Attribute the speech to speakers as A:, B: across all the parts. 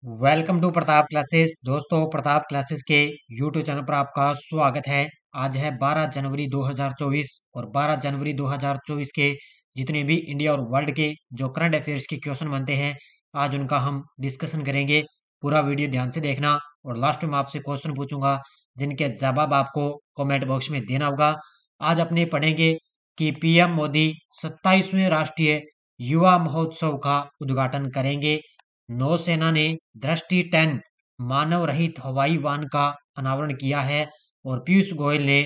A: Welcome to Pratap classes. दोस्तों, Pratap classes के YouTube channel पर आपका स्वागत है। आज है 12 जनवरी 2024 और 12 जनवरी 2024 के जितने भी इंडिया और वर्ल्ड के जो करंट अफेयर्स के क्वेश्चन बनते हैं, आज उनका हम डिस्कशन करेंगे। पूरा वीडियो ध्यान से देखना और लास्ट में आपसे क्वेश्चन पूछूंगा जिनके जवाब आपको कमेंट बॉक्स में देना होगा। आज अपने पढ़ेंगे कि पीएम मोदी 27वें राष्ट्रीय युवा महोत्सव का उद्घाटन करेंगे। नौसेना ने दृष्टि 10 मानव रहित हवाई वाहन का अनावरण किया है और पीयूष गोयल ने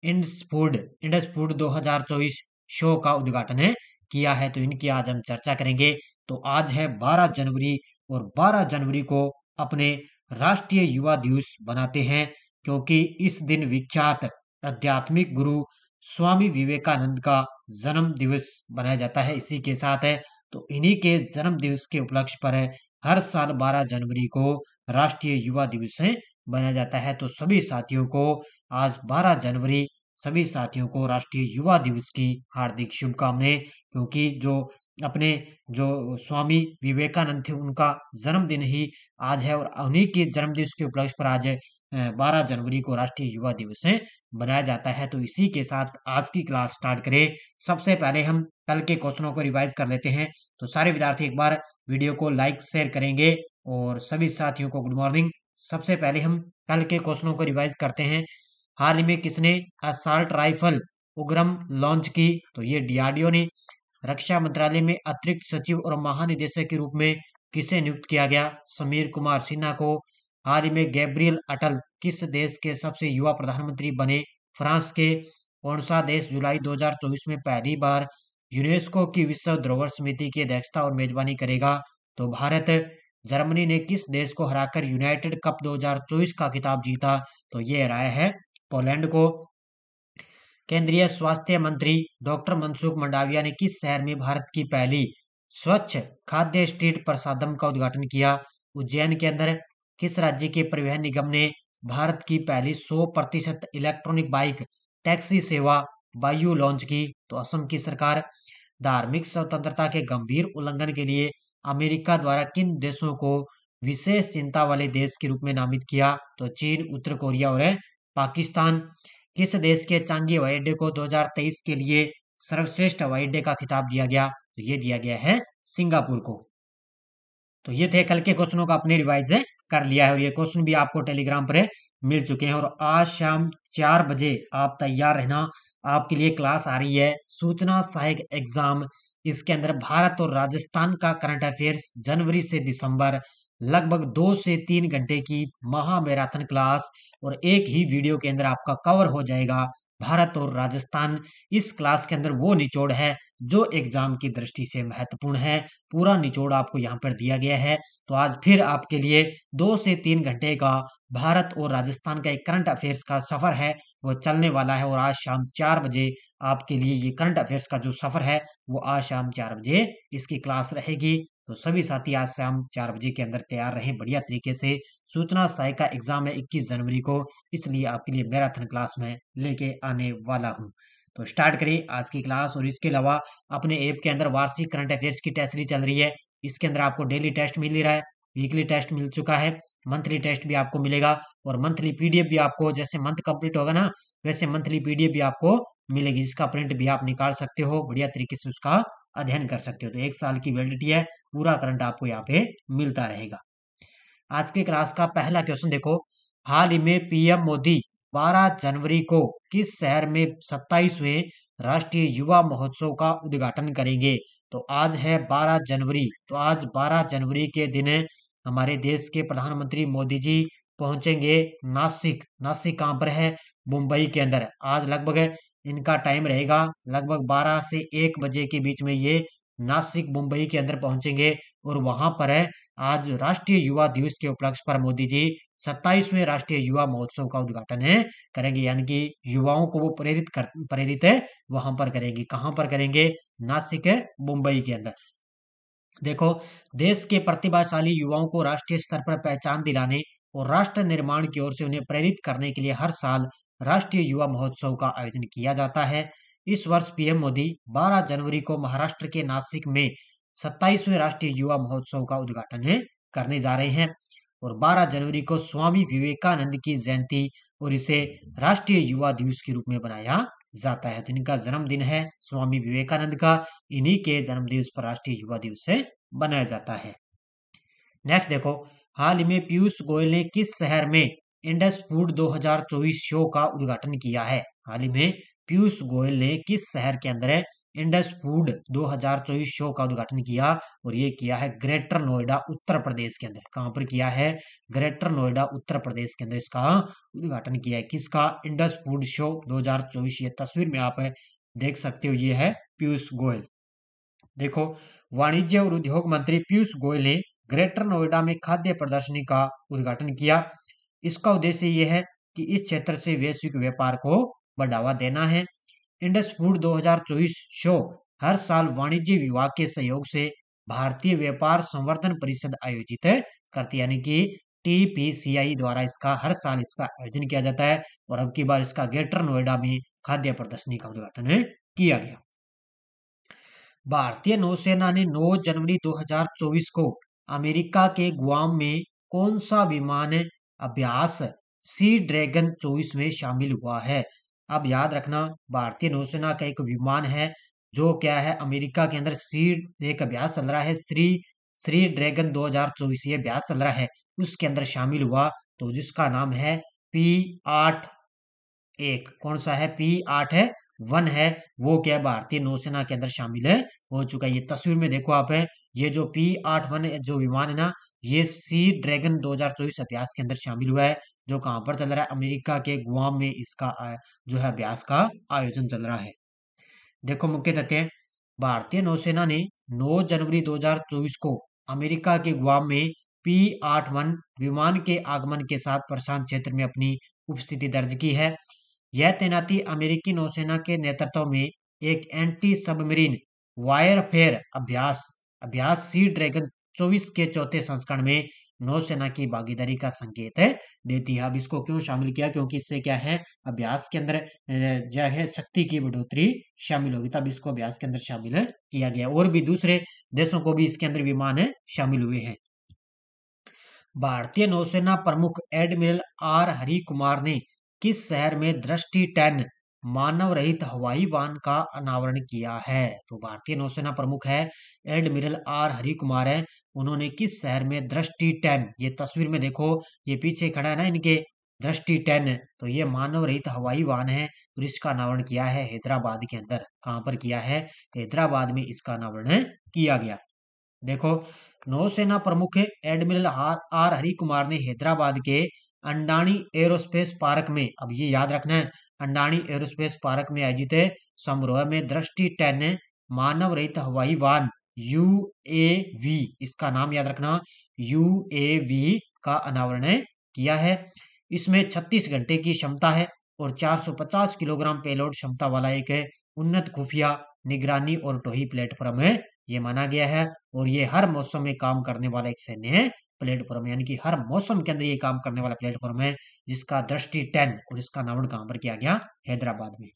A: इंडस फूड 2024 शो का उद्घाटन किया है। तो इनकी आज हम चर्चा करेंगे। तो आज है 12 जनवरी और 12 जनवरी को अपने राष्ट्रीय युवा दिवस बनाते हैं, क्योंकि इस दिन विख्यात आध्यात्मिक गुरु स्वामी विवेकानंद का जन्म दिवस मनाया जाता है। इसी के साथ है तो इन्हीं के जन्म दिवस के उपलक्ष्य पर हर साल 12 जनवरी को राष्ट्रीय युवा दिवस मनाया जाता है। तो सभी साथियों को आज 12 जनवरी सभी साथियों को राष्ट्रीय युवा दिवस की हार्दिक शुभकामनाएं, क्योंकि जो अपने जो स्वामी विवेकानंद थे उनका जन्मदिन ही आज है और उन्हीं के जन्म दिवस के उपलक्ष्य पर आज 12 जनवरी को राष्ट्रीय युवा दिवस बनाया जाता है। तो इसी के साथ आज की क्लास स्टार्ट करें। सबसे पहले हम कल के क्वेश्चनों को रिवाइज कर लेते हैं। तो सारे विद्यार्थी एक बार वीडियो को लाइक शेयर करेंगे और सभी साथियों को गुड मॉर्निंग। सबसे पहले हम कल के क्वेश्चनों को रिवाइज करते हैं। हाल ही में किसने असॉल्ट राइफल उग्रम लॉन्च की? तो ये डीआरडीओ ने। रक्षा मंत्रालय में अतिरिक्त सचिव और महानिदेशक के रूप में किसे नियुक्त किया गया? समीर कुमार सिन्हा को। हाल ही में गैब्रियल अटल किस देश के सबसे युवा प्रधानमंत्री बने? फ्रांस के। कौन सा देश जुलाई 2024 में पहली बार यूनेस्को की विश्व धरोहर समिति की अध्यक्षता और मेजबानी करेगा? तो भारत। जर्मनी ने किस देश को हराकर यूनाइटेड कप 2024 का खिताब जीता? तो ये हराया है पोलैंड को। केंद्रीय स्वास्थ्य मंत्री डॉक्टर मनसुख मंडाविया ने किस शहर में भारत की पहली स्वच्छ खाद्य स्ट्रीट प्रसादम का उद्घाटन किया? उज्जैन के अंदर। किस राज्य के परिवहन निगम ने भारत की पहली 100% इलेक्ट्रॉनिक बाइक टैक्सी सेवा वायु लॉन्च की? तो असम की सरकार। धार्मिक स्वतंत्रता के गंभीर उल्लंघन के लिए अमेरिका द्वारा किन देशों को विशेष चिंता वाले देश के रूप में नामित किया? तो चीन, उत्तर कोरिया और पाकिस्तान। किस देश के चांगी हवाई अड्डे को 2023 के लिए सर्वश्रेष्ठ हवाई अड्डे का खिताब दिया गया? तो ये दिया गया है सिंगापुर को। तो ये थे कल के क्वेश्चनों का आपने रिवाइज कर लिया है और ये क्वेश्चन भी आपको टेलीग्राम पर मिल चुके हैं। और आज शाम 4 बजे आप तैयार रहना, आपके लिए क्लास आ रही है सूचना सहायक एग्जाम। इसके अंदर भारत और राजस्थान का करंट अफेयर्स जनवरी से दिसंबर, लगभग 2 से 3 घंटे की महा मैराथन क्लास और एक ही वीडियो के अंदर आपका कवर हो जाएगा भारत और राजस्थान। इस क्लास के अंदर वो निचोड़ है जो एग्जाम की दृष्टि से महत्वपूर्ण है। पूरा निचोड़ आपको यहाँ पर दिया गया है। तो आज फिर आपके लिए 2 से 3 घंटे का भारत और राजस्थान का एक करंट अफेयर्स का सफर है वो चलने वाला है। और आज शाम 4 बजे आपके लिए ये करंट अफेयर्स का जो सफर है वो आज शाम 4 बजे इसकी क्लास रहेगी। तो सभी साथी आज शाम 4 बजे के अंदर तैयार रहें बढ़िया तरीके से। सूचना सहायक का एग्जाम है 21 जनवरी को, इसलिए आपके लिए मैराथन क्लास में लेके आने वाला हूँ। तो स्टार्ट करिए आज की क्लास। और इसके अलावा अपने ऐप के अंदर वार्षिक करंट अफेयर्स की टेस्ट सीरीज चल रही है। इसके अंदर आपको डेली टेस्ट मिल ही रहा है, वीकली टेस्ट मिल चुका है, मंथली टेस्ट भी आपको मिलेगा और मंथली पीडीएफ भी आपको, जैसे मंथ कंप्लीट होगा ना वैसे मंथली पीडीएफ भी आपको मिलेगी, जिसका प्रिंट भी आप निकाल सकते हो, बढ़िया तरीके से उसका अध्ययन कर सकते हो। तो 1 साल की वैलिडिटी है, पूरा करंट आपको यहाँ पे मिलता रहेगा। आज की क्लास का पहला क्वेश्चन देखो। हाल ही में पीएम मोदी 12 जनवरी को किस शहर में 27वें राष्ट्रीय युवा महोत्सव का उद्घाटन करेंगे? तो आज है 12 जनवरी। तो आज 12 जनवरी के दिन हमारे देश के प्रधानमंत्री मोदी जी पहुंचेंगे नासिक। नासिक कहाँ पर है? मुंबई के अंदर। आज लगभग इनका टाइम रहेगा लगभग 12 से 1 बजे के बीच में ये नासिक मुंबई के अंदर पहुंचेंगे और वहां पर है आज राष्ट्रीय युवा दिवस के उपलक्ष्य पर मोदी जी 27वें राष्ट्रीय युवा महोत्सव का उद्घाटन करेंगे। यानी कि युवाओं को वो प्रेरित है वहां पर करेंगे। कहां पर करेंगे? नासिक है मुंबई के अंदर। देखो, देश के प्रतिभाशाली युवाओं को राष्ट्रीय स्तर पर पहचान दिलाने और राष्ट्र निर्माण की ओर से उन्हें प्रेरित करने के लिए हर साल राष्ट्रीय युवा महोत्सव का आयोजन किया जाता है। इस वर्ष पीएम मोदी 12 जनवरी को महाराष्ट्र के नासिक में 27वें राष्ट्रीय युवा महोत्सव का उद्घाटन करने जा रहे हैं। और 12 जनवरी को स्वामी विवेकानंद की जयंती और इसे राष्ट्रीय युवा दिवस के रूप में बनाया जाता है। तो इनका जन्मदिन है स्वामी विवेकानंद का, इन्हीं के जन्म दिवस पर राष्ट्रीय युवा दिवस से बनाया जाता है। नेक्स्ट देखो, हाल ही में पीयूष गोयल ने किस शहर में इंडस फूड 2024 शो का उद्घाटन किया है? हाल ही में पीयूष गोयल ने किस शहर के अंदर इंडस फूड 2024 शो का उद्घाटन किया? और ये किया है ग्रेटर नोएडा उत्तर प्रदेश के अंदर। कहां पर किया है? ग्रेटर नोएडा उत्तर प्रदेश के अंदर इसका उद्घाटन किया है। किसका? Indus food show 2024। ये तस्वीर में आप देख सकते हो, ये है पीयूष गोयल। देखो, वाणिज्य और उद्योग मंत्री पीयूष गोयल ने ग्रेटर नोएडा में खाद्य प्रदर्शनी का उद्घाटन किया। इसका उद्देश्य यह है कि इस क्षेत्र से वैश्विक व्यापार को बढ़ावा देना है। इंडस फूड 2024 शो हर साल वाणिज्य विभाग के सहयोग से भारतीय व्यापार संवर्धन परिषद आयोजित करती है, यानी कि TPCI द्वारा इसका हर साल इसका आयोजन किया जाता है। और अब की बार इसका ग्रेटर नोएडा में खाद्य प्रदर्शनी का उद्घाटन किया गया। भारतीय नौसेना ने 9 जनवरी 2024 को अमेरिका के गुआम में कौन सा विमान अभ्यास सी ड्रैगन 24 में शामिल हुआ है? अब याद रखना, भारतीय नौसेना का एक विमान है जो क्या है, अमेरिका के अंदर एक अभ्यास चल रहा है, श्री ड्रैगन 2024 ये अभ्यास चल रहा है, उसके अंदर शामिल हुआ। तो जिसका नाम है P-8 कौन सा है? P-8 है, वो क्या भारतीय नौसेना के अंदर शामिल हो चुका है। ये तस्वीर में देखो आप है, ये जो P-8 जो विमान है ना, ये सी ड्रैगन 2024 अभ्यास के अंदर शामिल हुआ है, जो कहां पर चल रहा है? अमेरिका के गुआम में इसका जो है अभ्यास का आयोजन चल रहा है। देखो मुख्य तथ्य, भारतीय नौसेना ने 9 जनवरी 2024 को अमेरिका के गुआम में P-8 विमान के आगमन के साथ प्रशांत क्षेत्र में अपनी उपस्थिति दर्ज की है। यह तैनाती अमेरिकी नौसेना के नेतृत्व में एक एंटी सबमरीन वायरफेयर अभ्यास सी ड्रैगन 24 के चौथे संस्करण में नौसेना की भागीदारी का संकेत देती है। अब इसको क्यों शामिल किया? क्योंकि इससे क्या है, अभ्यास के अंदर जो है शक्ति की बढ़ोतरी शामिल होगी, तब इसको अभ्यास के अंदर शामिल किया गया। और भी दूसरे देशों को भी इसके अंदर विमान शामिल हुए हैं। भारतीय नौसेना प्रमुख एडमिरल आर हरि कुमार ने किस शहर में दृष्टि 10 मानव रहित हवाई वाहन का अनावरण किया है? तो भारतीय नौसेना प्रमुख है एडमिरल आर हरि कुमार है, उन्होंने किस शहर में दृष्टि 10, ये तस्वीर में देखो, ये पीछे खड़ा है ना इनके, दृष्टि 10, तो ये मानव रहित हवाई वाहन है और इसका अनावरण किया है हैदराबाद के अंदर। कहां पर किया है? हैदराबाद में इसका अनावरण किया गया। देखो, नौसेना प्रमुख एडमिरल आर हरि कुमार ने हैदराबाद के अंडानी एरोस्पेस पार्क में, अब ये याद रखना है, अंडानी एरोस्पेस पार्क में आयोजित समारोह में दृष्टि 10 मानव रहित हवाई वाहन UAV, इसका नाम याद रखना, UAV का अनावरण किया है। इसमें 36 घंटे की क्षमता है और 450 किलोग्राम पेलोड क्षमता वाला एक उन्नत खुफिया निगरानी और टोही प्लेटफॉर्म है, ये माना गया है। और ये हर मौसम में काम करने वाला एक सैन्य प्लेटफॉर्म, यानी कि हर मौसम के अंदर ये काम करने वाला प्लेटफॉर्म है, जिसका दृष्टि 10, और इसका अनावरण कहां पर किया गया? हैदराबाद में।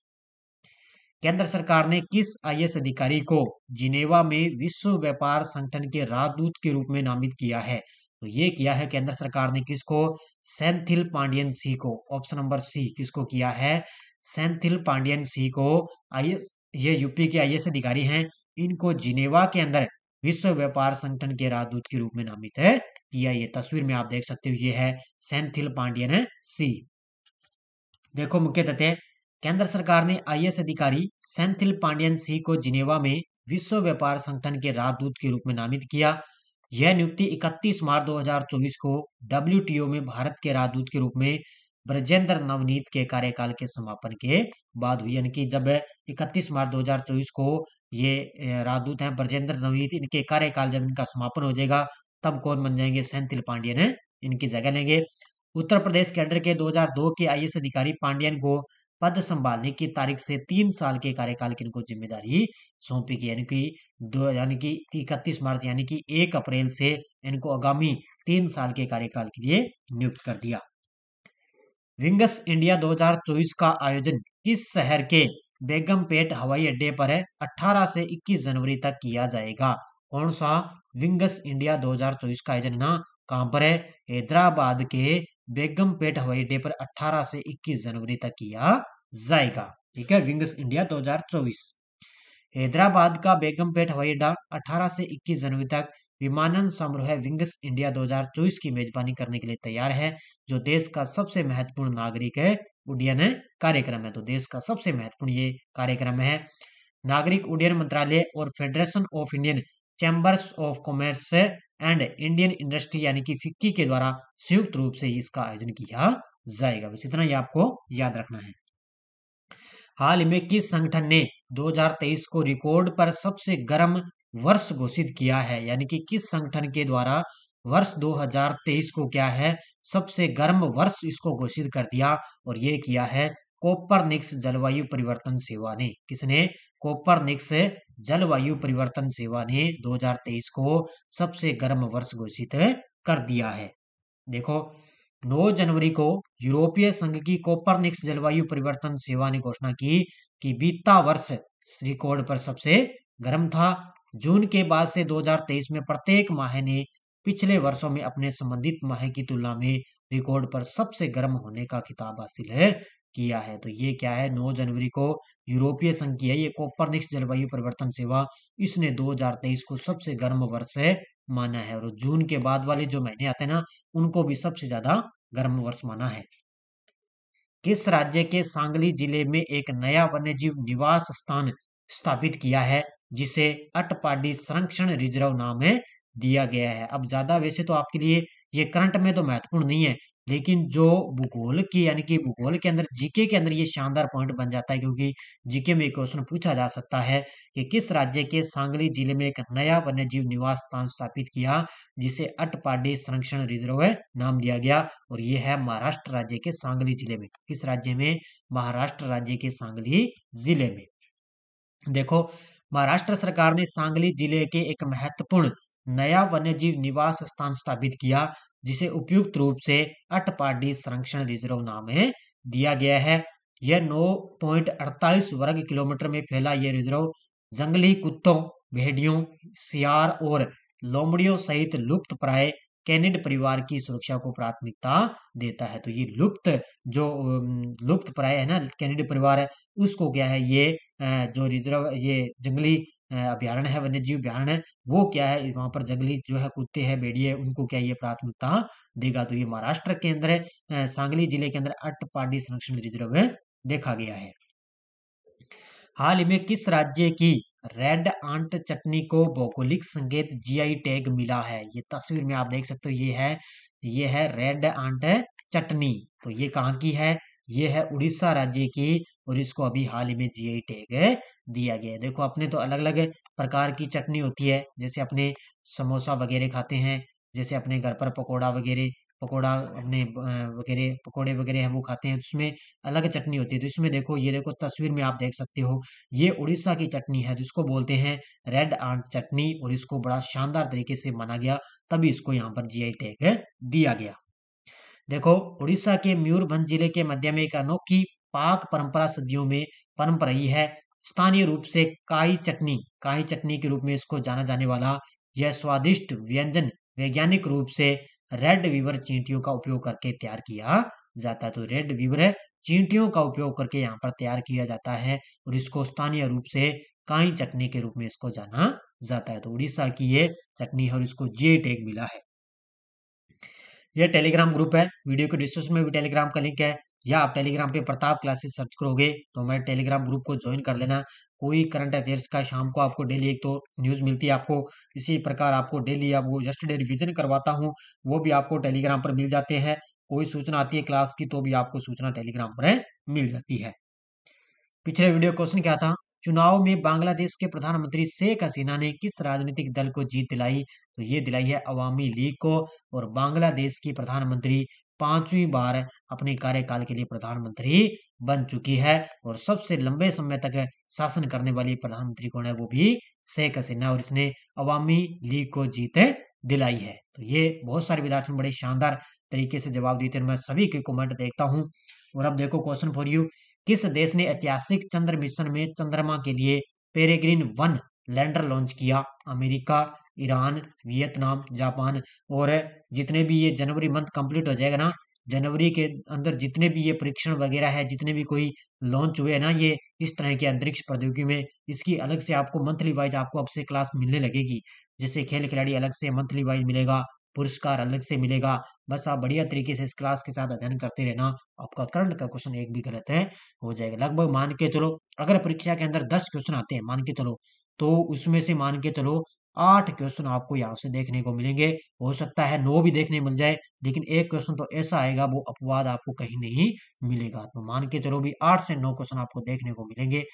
A: केंद्र सरकार ने किस IAS अधिकारी को जिनेवा में विश्व व्यापार संगठन के राजदूत के रूप में नामित किया है? तो ये किया है केंद्र सरकार ने किसको? सेंथिल पांडियन सी को। ऑप्शन नंबर सी, किसको किया है? सेंथिल पांडियन सी को। IAS, ये यूपी के IAS अधिकारी हैं, इनको जिनेवा के अंदर विश्व व्यापार संगठन के राजदूत के रूप में नामित है किया। ये तस्वीर में आप देख सकते हो, ये है सेंथिल पांडियन सी। देखो मुख्य तथ्य, केंद्र सरकार ने IAS अधिकारी सेंथिल पांडियन सी को जिनेवा में विश्व व्यापार संगठन के राजदूत के रूप में नामित किया। यह नियुक्ति 31 मार्च 2024 को WTO में भारत के राजदूत के रूप में ब्रजेंद्र नवनीत के कार्यकाल के समापन के बाद हुई, यानी कि जब 31 मार्च 2024 को ये राजदूत हैं ब्रजेंद्र नवनीत, इनके कार्यकाल जब इनका समापन हो जाएगा, तब कौन बन जाएंगे? सेंथिल पांडियन है, इनकी जगह लेंगे। उत्तर प्रदेश कैडर के 2002 के IAS अधिकारी पांडियन को पद संभालने की तारीख से 3 साल के कार्यकाल की इनको जिम्मेदारी सौंपी गई, यानी कि 31 मार्च यानी कि 1 अप्रैल से इनको आगामी 3 साल के कार्यकाल के लिए नियुक्त कर दिया। विंगस इंडिया 2024 का आयोजन किस शहर के बेगमपेट हवाई अड्डे पर 18 से 21 जनवरी तक किया जाएगा? कौन सा विंगस इंडिया 2024 का आयोजन ना कहां पर है? हैदराबाद के बेगमपेट हवाई अड्डे पर 18 से 21 जनवरी तक किया जाएगा। ठीक है, विंगस इंडिया 2024। हैदराबाद का बेगमपेट हवाई अड्डा 18 से 21 जनवरी तक विमानन समारोह विंग्स इंडिया 2024 की मेजबानी करने के लिए तैयार है, जो देश का सबसे महत्वपूर्ण नागरिक उड्डयन कार्यक्रम है। तो देश का सबसे महत्वपूर्ण ये कार्यक्रम है। नागरिक उड्डयन मंत्रालय और federation of Indian chambers of commerce and Indian industry यानी कि फिक्की के द्वारा संयुक्त रूप से इसका आयोजन किया जाएगा। बस इतना ही आपको याद रखना है। हाल ही में किस संगठन ने 2023 को रिकॉर्ड पर सबसे गर्म वर्ष घोषित किया है? यानी कि किस संगठन के द्वारा वर्ष 2023 को क्या है सबसे गर्म वर्ष इसको घोषित कर दिया, और ये किया है कोपरनिक्स जलवायु परिवर्तन सेवा ने। किसने? कोपरनिक्स जलवायु परिवर्तन सेवा ने 2023 को सबसे गर्म वर्ष घोषित कर दिया है। देखो, 9 जनवरी को यूरोपीय संघ की कोपरनिक्स जलवायु परिवर्तन सेवा ने घोषणा की कि बीता वर्ष रिकॉर्ड पर सबसे गर्म था। जून के बाद से 2023 में प्रत्येक माह ने पिछले वर्षों में अपने संबंधित माह की तुलना में रिकॉर्ड पर सबसे गर्म होने का खिताब हासिल किया है। तो ये क्या है? 9 जनवरी को यूरोपीय संघ की है ये कोपरनिक्स जलवायु परिवर्तन सेवा, इसने 2023 को सबसे गर्म वर्ष माना है। और जून के बाद वाले जो महीने आते हैं ना, उनको भी सबसे ज्यादा गर्म वर्ष माना है। किस राज्य के सांगली जिले में एक नया वन्यजीव निवास स्थान स्थापित किया है, जिसे अटपाडी संरक्षण रिजर्व नाम दिया गया है? अब ज्यादा वैसे तो आपके लिए ये करंट में तो महत्वपूर्ण नहीं है, लेकिन जो भूगोल की यानी कि भूगोल के अंदर जीके के अंदर ये शानदार पॉइंट बन जाता है, क्योंकि जीके में एक क्वेश्चन पूछा जा सकता है कि किस राज्य के सांगली जिले में एक नया वन्यजीव निवास स्थान स्थापित किया, जिसे अटपाडी संरक्षण रिजर्व नाम दिया गया, और ये है महाराष्ट्र राज्य के सांगली जिले में। किस राज्य में? महाराष्ट्र राज्य के सांगली जिले में। देखो, महाराष्ट्र सरकार ने सांगली जिले के एक महत्वपूर्ण नया वन्यजीव निवास स्थान स्थापित किया, जिसे उपयुक्त रूप से अटपाडी संरक्षण रिजर्व नाम दिया गया है। यह 9.48 वर्ग किलोमीटर में फैला यह रिजर्व जंगली कुत्तों, भेड़ियों, सियार और लोमड़ियों सहित लुप्त प्राय कैनिड परिवार की सुरक्षा को प्राथमिकता देता है। तो ये लुप्त प्राय है ना कैनिड परिवार है, उसको क्या है ये जो रिजर्व ये जंगली अभ्यारण्य है, वन्यजीव अभ्यारण्य है, वो क्या है वहां पर जंगली जो है कुत्ते हैं, भेड़िए, उनको क्या ये प्राथमिकता देगा। तो ये महाराष्ट्र के अंदर सांगली जिले के अंदर अटपाडी संरक्षण रिजर्व देखा गया है। हाल ही में किस राज्य की रेड आंट चटनी को भौगोलिक संकेत जीआई टैग मिला है? ये तस्वीर में आप देख सकते हो, ये है रेड आंट चटनी। तो ये कहाँ की है? ये है उड़ीसा राज्य की, और इसको अभी हाल ही में जीआई टैग दिया गया है। देखो, अपने तो अलग अलग प्रकार की चटनी होती है, जैसे अपने समोसा वगैरह खाते हैं, जैसे अपने घर पर पकोड़ा अपने वगैरह पकोड़े वगैरह है वो खाते हैं, उसमें अलग चटनी होती है। तो इसमें देखो, ये देखो तस्वीर में आप देख सकते हो, ये उड़ीसा की चटनी है जिसको बोलते हैं रेड आंट चटनी, और इसको बड़ा शानदार तरीके से माना गया, तभी इसको यहाँ पर जीआई टैग दिया गया। देखो, उड़ीसा के मयूरभंज जिले के मध्य में एक अनोखी पाक परंपरा सदियों में पनप रही है। स्थानीय रूप से काई चटनी के रूप में इसको जाना जाने वाला यह स्वादिष्ट व्यंजन वैज्ञानिक रूप से रेड वीवर चींटियों का उपयोग करके तैयार किया जाता है। तो रेड वीवर चींटियों का उपयोग करके यहाँ पर तैयार किया जाता है, और इसको स्थानीय रूप से काई चटनी के रूप में इसको जाना जाता है। तो उड़ीसा की ये चटनी है और इसको जीआई टैग मिला है। यह टेलीग्राम ग्रुप है, वीडियो के डिस्क्रिप्शन में भी टेलीग्राम का लिंक है, या आप टेलीग्राम पे प्रताप क्लासेस सर्च करोगे तो हमारे टेलीग्राम ग्रुप को ज्वाइन कर लेना। कोई करंट अफेयर्स का शाम को आपको डेली एक तो न्यूज़ मिलती है आपको, इसी प्रकार आपको डेली आपको यस्टरडे रिवीजन करवाता हूँ, वो भी आपको टेलीग्राम पर मिल जाते हैं। कोई सूचना आती है क्लास की तो भी आपको सूचना टेलीग्राम पर मिल जाती है। पिछले वीडियो क्वेश्चन क्या था? चुनाव में बांग्लादेश के प्रधानमंत्री शेख हसीना ने किस राजनीतिक दल को जीत दिलाई? तो ये दिलाई है अवामी लीग को, और बांग्लादेश की प्रधानमंत्री 5वीं बार अपने कार्यकाल के लिए प्रधानमंत्री बन चुकी है, और सबसे लंबे समय तक शासन करने वाली प्रधानमंत्री कौन है? वो भी शेख हसीना, और इसने अवामी लीग को जीत दिलाई है। तो ये बहुत सारे विद्यार्थी बड़े शानदार तरीके से जवाब देते हैं, मैं सभी के कमेंट देखता हूँ। और अब देखो क्वेश्चन फॉर यू, किस देश ने ऐतिहासिक चंद्र मिशन में चंद्रमा के लिए पेरेग्रीन 1 लैंडर लॉन्च किया? America, Iran, Vietnam, Japan. और जितने भी ये जनवरी मंथ कंप्लीट हो जाएगा ना, जनवरी के अंदर जितने भी ये परीक्षण वगैरह है, जितने भी कोई लॉन्च हुए हैं ना ये इस तरह के अंतरिक्ष प्रौद्योगिकी में, इसकी अलग से आपको मंथली वाइज आपको अब से क्लास मिलने लगेगी। जैसे खेल खिलाड़ी अलग से मंथली वाइज मिलेगा, पुरस्कार अलग से मिलेगा। बस आप बढ़िया तरीके से इस क्लास के साथ अध्ययन करते रहना, आपका करंट का क्वेश्चन एक भी गलत है हो जाएगा। लगभग मान के चलो, अगर परीक्षा के अंदर 10 क्वेश्चन आते हैं मान के चलो, तो उसमें से मान के चलो 8 क्वेश्चन आपको यहाँ से देखने को मिलेंगे। हो सकता है 9 भी देखने मिल जाए, लेकिन एक क्वेश्चन तो ऐसा आएगा वो अपवाद आपको कहीं नहीं मिलेगा। तो मान के चलो भी 8 से 9 क्वेश्चन आपको देखने को मिलेंगे।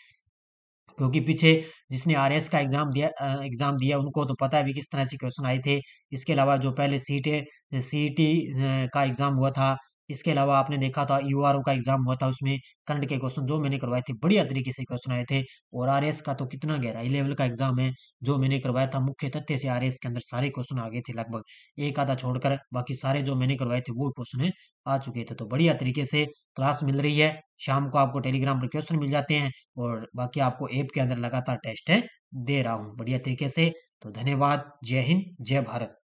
A: क्योंकि पीछे जिसने आरएस का एग्जाम दिया उनको तो पता है भी किस तरह से क्वेश्चन आए थे। इसके अलावा जो पहले सीटी का एग्जाम हुआ था, इसके अलावा आपने देखा था यूआरओ का एग्जाम हुआ था, उसमें करंट के क्वेश्चन जो मैंने करवाए थे बढ़िया तरीके से क्वेश्चन आए थे। और आरएस का तो कितना गहराई लेवल का एग्जाम है, जो मैंने करवाया था मुख्य तथ्य से आरएस के अंदर सारे क्वेश्चन आ गए थे लगभग, एक आधा छोड़कर बाकी सारे जो मैंने करवाए थे वो क्वेश्चन आ चुके थे। तो बढ़िया तरीके से क्लास मिल रही है, शाम को आपको टेलीग्राम पर क्वेश्चन मिल जाते हैं, और बाकी आपको ऐप के अंदर लगातार टेस्ट है दे रहा हूँ बढ़िया तरीके से। तो धन्यवाद, जय हिंद, जय भारत।